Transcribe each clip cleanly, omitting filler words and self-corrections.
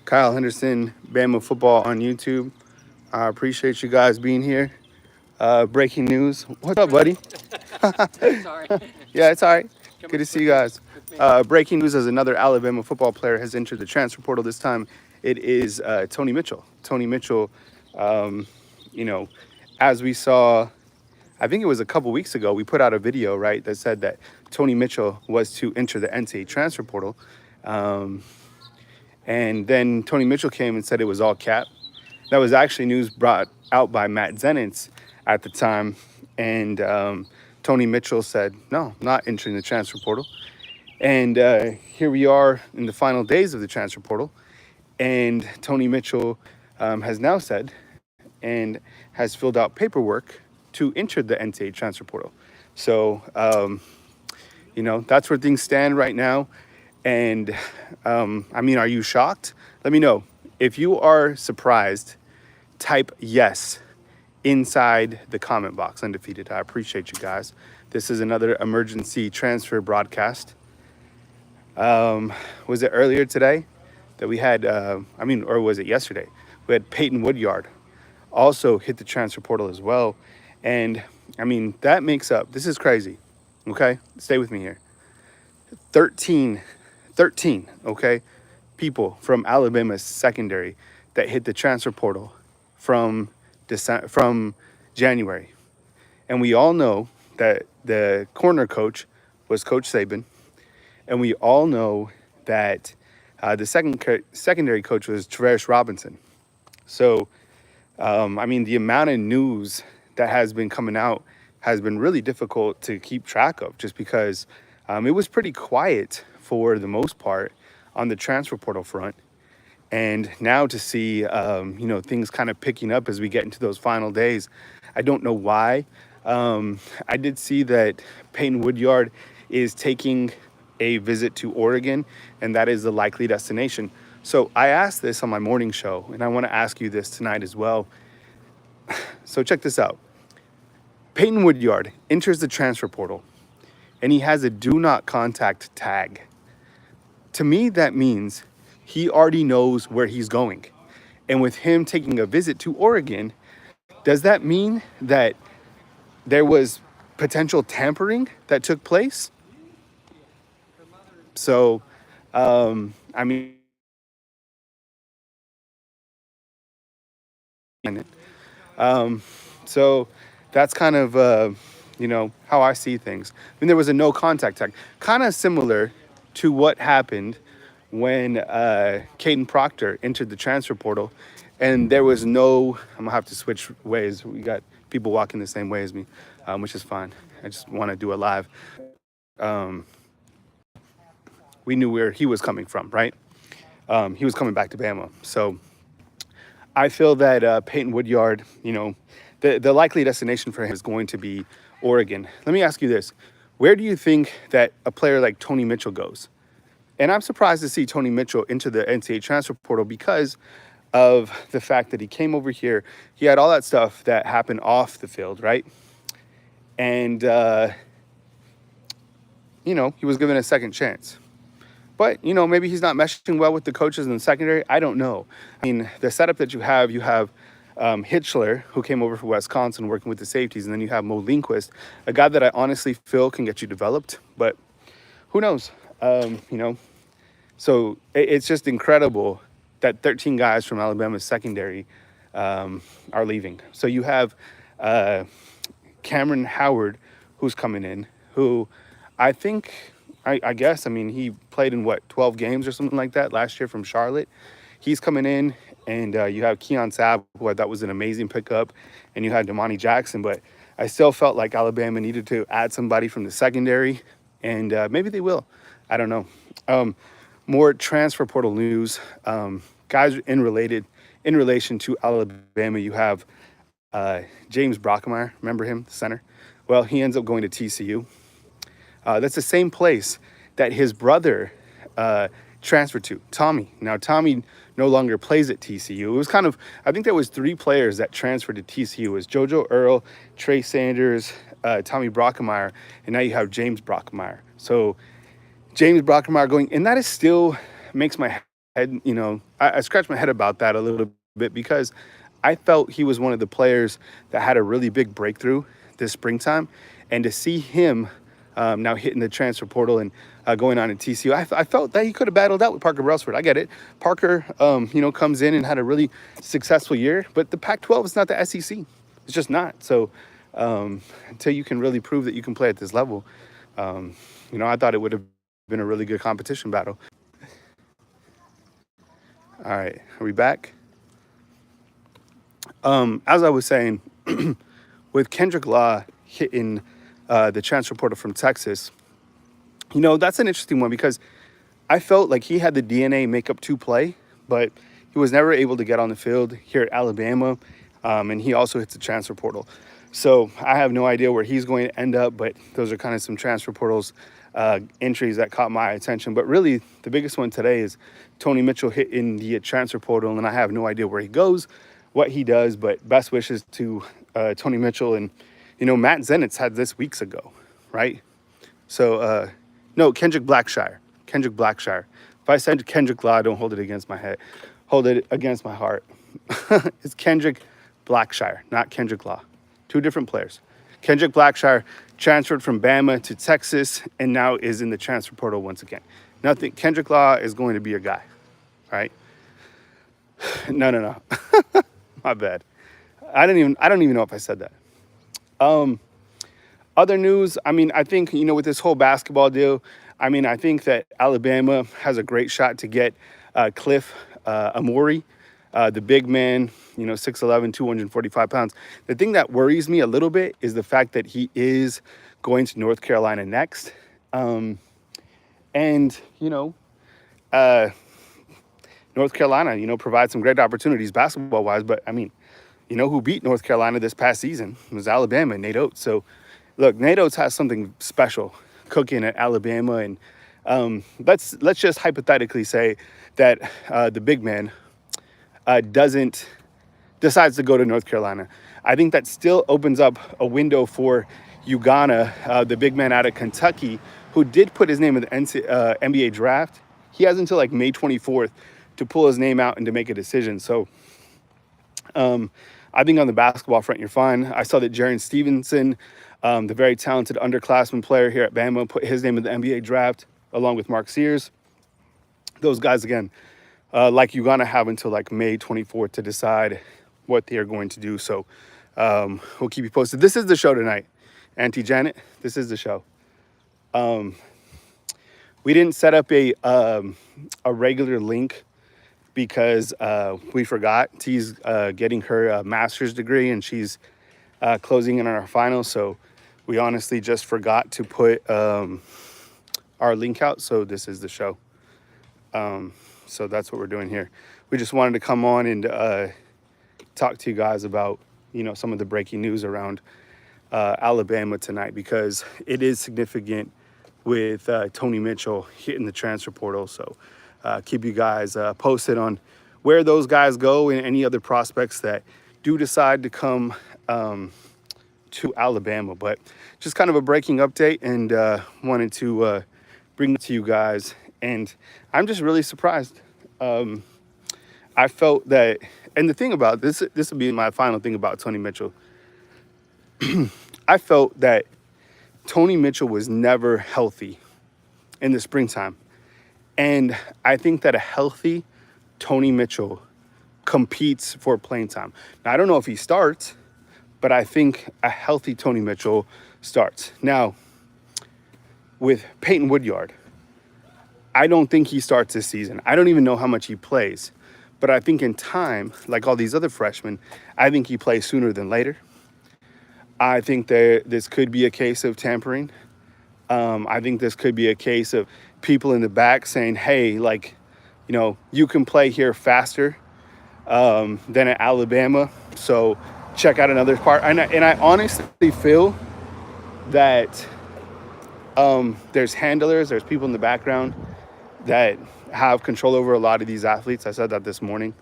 Kyle Henderson, Bama football on YouTube. I appreciate you guys being here. Breaking news. What's up, buddy? Sorry. Yeah, it's all right. Come Good to see with you me. guys. With me. Breaking news as another Alabama football player has entered the transfer portal. This time it is Tony Mitchell. Tony Mitchell, um, you know, as we saw, I think it was a couple weeks ago, we put out a video, right, that said that Tony Mitchell was to enter the NCAA transfer portal. Um, and then Tony Mitchell came and said it was all cap. That was actually news brought out by Matt Zenitz at the time. And Tony Mitchell said, no, not entering the transfer portal. And here we are in the final days of the transfer portal. And Tony Mitchell has now said and has filled out paperwork to enter the NCAA transfer portal. So, that's where things stand right now. And are you shocked? Let me know. If you are surprised, type yes inside the comment box. Undefeated. I appreciate you guys. This is another emergency transfer broadcast. Was it earlier today that we had, or was it yesterday? We had Peyton Woodyard also hit the transfer portal as well. And that makes up, this is crazy. Okay. Stay with me here. 13, okay, people from Alabama's secondary that hit the transfer portal from January. And we all know that the corner coach was Coach Saban. And we all know that the secondary coach was Travaris Robinson. So, the amount of news that has been coming out has been really difficult to keep track of, just because it was pretty quiet for the most part on the transfer portal front. And now to see, things kind of picking up as we get into those final days. I don't know why. I did see that Peyton Woodyard is taking a visit to Oregon, and that is the likely destination. So I asked this on my morning show, and I want to ask you this tonight as well. So check this out. Peyton Woodyard enters the transfer portal, and he has a do not contact tag. To me, that means he already knows where he's going. And with him taking a visit to Oregon, does that mean that there was potential tampering that took place? So, um, I mean, so that's kind of, how I see things. There was a no contact tag, kind of similar to what happened when Caden Proctor entered the transfer portal, and there was no, I'm gonna have to switch ways. We got people walking the same way as me, which is fine. I just want to do a live. Um, we knew where he was coming from, right? He was coming back to Bama. So I feel that Peyton Woodyard, the likely destination for him is going to be Oregon. Let me ask you this. Where do you think that a player like Tony Mitchell goes? And I'm surprised to see Tony Mitchell into the NCAA transfer portal because of the fact that he came over here. He had all that stuff that happened off the field, right? And, he was given a second chance. But, maybe he's not meshing well with the coaches in the secondary. I don't know. The setup that you have Hitchler, who came over from Wisconsin working with the safeties, and then you have Mo Lindquist, a guy that I honestly feel can get you developed, but who knows? So it's just incredible that 13 guys from Alabama's secondary are leaving. So you have Cameron Howard, who's coming in, who I think, I guess, he played in 12 games or something like that last year from Charlotte. He's coming in, and you have Keon Sabb, who I thought was an amazing pickup, and you had Damani Jackson, but I still felt like Alabama needed to add somebody from the secondary, and maybe they will. I don't know. More transfer portal news. Guys in relation to Alabama, you have James Brockmeyer. Remember him, the center? Well, he ends up going to TCU. That's the same place that his brother transferred to, Tommy. Now, Tommy no longer plays at TCU. It was I think there was 3 players that transferred to TCU. It was JoJo Earl, Trey Sanders, Tommy Brockmeyer, and now you have James Brockmeyer. So James Brockmeyer going, and that is still makes my head, I scratched my head about that a little bit because I felt he was one of the players that had a really big breakthrough this springtime, and to see him now hitting the transfer portal and going on at TCU, I felt that he could have battled out with Parker Brailsford. I get it. Parker, comes in and had a really successful year, but the Pac-12 is not the SEC. It's just not. So until you can really prove that you can play at this level, I thought it would have been a really good competition battle. All right, are we back? As I was saying, with Kendrick Law hitting the transfer portal from Texas, that's an interesting one because I felt like he had the DNA makeup to play, but he was never able to get on the field here at Alabama, and he also hits the transfer portal. So I have no idea where he's going to end up, but those are kind of some transfer portals entries that caught my attention. But really, the biggest one today is Tony Mitchell hitting the transfer portal, and I have no idea where he goes, what he does, but best wishes to Tony Mitchell. And, Matt Zenitz had this weeks ago, right? So, no, Kendrick Blackshire. If I said Kendrick Law, don't hold it against my head. Hold it against my heart. It's Kendrick Blackshire, not Kendrick Law. Two different players. Kendrick Blackshire transferred from Bama to Texas and now is in the transfer portal once again. Nothing. Kendrick Law is going to be your guy, right? No. My bad. I don't even know if I said that. Other news, I think, with this whole basketball deal, I think that Alabama has a great shot to get Cliff Amori, the big man, 6'11", 245 pounds. The thing that worries me a little bit is the fact that he is going to North Carolina next. And, North Carolina, provides some great opportunities basketball-wise. But, who beat North Carolina this past season? It was Alabama and Nate Oates. So, look, Nate Oates has something special cooking at Alabama. And let's just hypothetically say that the big man decides to go to North Carolina. I think that still opens up a window for Ugana, the big man out of Kentucky, who did put his name in the NBA draft. He has until like May 24th to pull his name out and to make a decision. So I think on the basketball front, you're fine. I saw that Jaren Stevenson, the very talented underclassman player here at Bama, put his name in the NBA draft along with Mark Sears. Those guys, again, like Ugana, have until like May 24th to decide what they are going to do. So we'll keep you posted. This is the show tonight, Auntie Janet. This is the show. We didn't set up a regular link because we forgot. T's getting her master's degree and she's closing in on our finals. So we honestly just forgot to put our link out. So this is the show. So that's what we're doing here. We just wanted to come on and talk to you guys about, some of the breaking news around Alabama tonight, because it is significant with Tony Mitchell hitting the transfer portal. So keep you guys posted on where those guys go and any other prospects that do decide to come to Alabama. But just kind of a breaking update, and wanted to bring it to you guys. And I'm just really surprised. I felt that, and the thing about this will be my final thing about Tony Mitchell. I felt that Tony Mitchell was never healthy in the springtime. And I think that a healthy Tony Mitchell competes for playing time. Now, I don't know if he starts, but I think a healthy Tony Mitchell starts. Now, with Peyton Woodyard, I don't think he starts this season. I don't even know how much he plays. But I think in time, like all these other freshmen, I think he plays sooner than later. I think that this could be a case of tampering. I think this could be a case of people in the back saying, hey, you can play here faster than at Alabama. So check out another part. And I honestly feel that there's handlers, there's people in the background that have control over a lot of these athletes. I said that this morning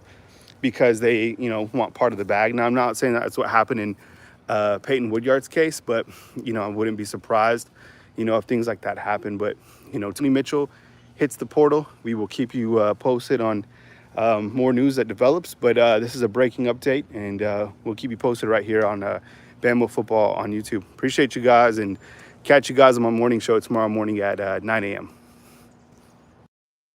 because they, want part of the bag. Now, I'm not saying that's what happened in Peyton Woodyard's case, but, I wouldn't be surprised, if things like that happen. But, Tony Mitchell hits the portal. We will keep you posted on more news that develops. But this is a breaking update, and we'll keep you posted right here on Bama Football on YouTube. Appreciate you guys, and catch you guys on my morning show tomorrow morning at 9 a.m.